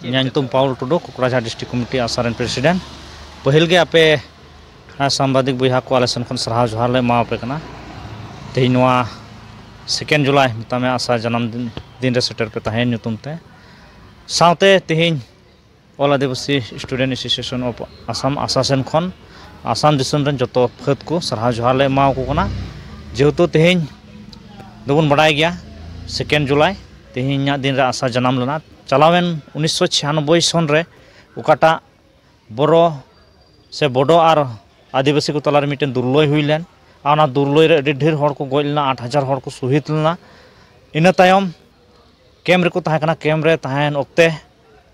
ᱧᱩᱛᱩᱢ ᱯᱟᱣᱩᱞ ᱴᱩᱰू Kokrajhar district committee आसारेन president पहिल गे आपे सांबादिक बहा को आले सन खन सराह जोहार ले मापे कना तेही नोआ 2 जुलाई मितामे आसा जन्मदिन दिन रे सेटर पे तहेन ᱧᱩᱛᱩᱢ ते सावते तेहिन all Adivasi student association of Assam आसासेन खन आसाम दिसम रन जतो फत को सराह जोहार ले माव को कना जेहेतु तेहिन दोबन बड़ाय गया 2 जुलाई तेहिन दिन रे आसा जन्म लेना चलावेन 1996 सन रे उकाटा बोरो से बोडो और आदिवासी को तलार मिटन दुर्लय हुईलेन आना दुर्लय रे ढेर हर को गइलना 8000 हर को शहीद लेना इन तायम कैम रे को ताहेकना कैम रे ताहेन ओक्ते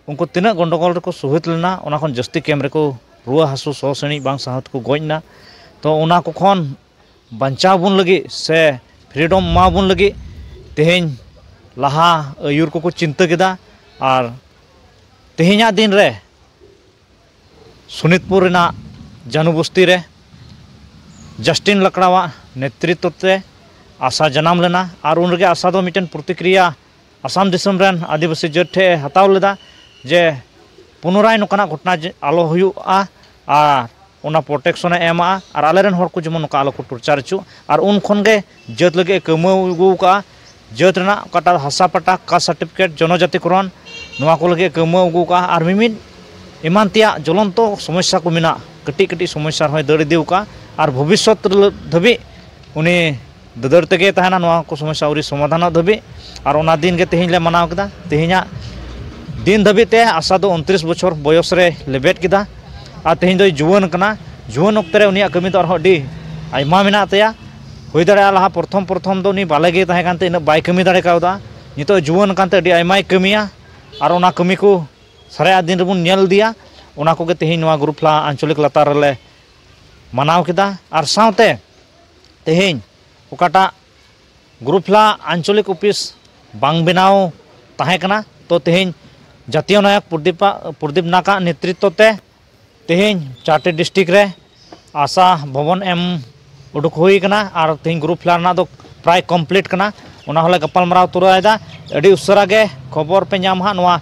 उनको तिना गंडगोल रे को शहीद लेना ओना खन जस्ती कैम रे को रुआ हासु सोसणी बांग साहत को गइना तो ओना को खन बंचाव बुन लगी से फ्रीडम मा बुन लगी तेहेन लहा आयुर को चिंता केदा और तेहेना दिन रे सुनितपुर जानूबस्ती रे जस्टिन लकड़ावा नेतृत्व ते आशा जन्म लेना और उनगे आशा दो मिटन प्रतिक्रिया आसाम दिसम रेन आदिवासी जट ठे हताव लेदा जे पुनराय नोकाना घटना आलो हुयुआ और उना प्रोटेक्शन एमा और आलेरन हर को जेमन नोका आलो को टर्चार चु और उन खनगे जत लगे कमाऊ का जत रना कटा हासा पटा कास्ट सर्टिफिकेट जनजातिकरण नोआ को लगे कमाऊ का और मिमिन इमान तिया ज्वलंत समस्या को मेना कटी कटी समस्या हय दड़ इदीका और भविष्य धाबी उनी ददर तेगे तहना नोआ को समस्या उरी समाधान धाबी और ओना दिन के तेहिन ले मनाव केदा तेहिना दिन धाबी ते आशा दो 29 बछर बयस रे लेबेट केदा और तेहिन दो जुवन कना जुवन ओक्ते रे उनिया कमी तो अडी आयमा मेना तया हुई दाड़ा लहा प्रथम दो उनी बालेगे तहे कानते इन बाय कमी दाड़े कावदा नितो जुवन कानते अडी आयमाय कमिया और ओना कमी को सारे दिन रेबन नेल दिया ओना को तेहिन नोआ ग्रुपला आंचलिक लतार रे मनाव केदा और सावते तेहिन ओकाटा ग्रुपला आंचलिक ऑफिस बांग बनाव ताहे कना तो तेहिन जातीय नायक प्रदीप नाका नेतृत्व ते तेहिन 4टे डिस्ट्रिक्ट रे आशा भवन एम उडुक हुई कना और तेहिन ग्रुपला ना दो प्राय कमप्लीट कना ओना हले गपाल मराव तुरायदा अडी उसरा गे खबर पे नाम हा नोआ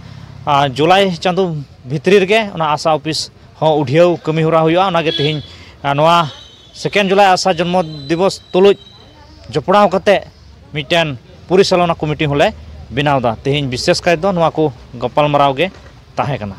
जुलाई चांदो भितरी रे आशा ऑफिस हो उठियाव कमी होरा हुआ ओनागे तेहिन नोआ 2 जुलाई आशा जन्म दिवस तुलुज जपड़ाव कते मिटन परिचालना कमिटी होले बनावदा तेहिन विशेष काय दो नोआ को गपाल मराव गे ताहे कना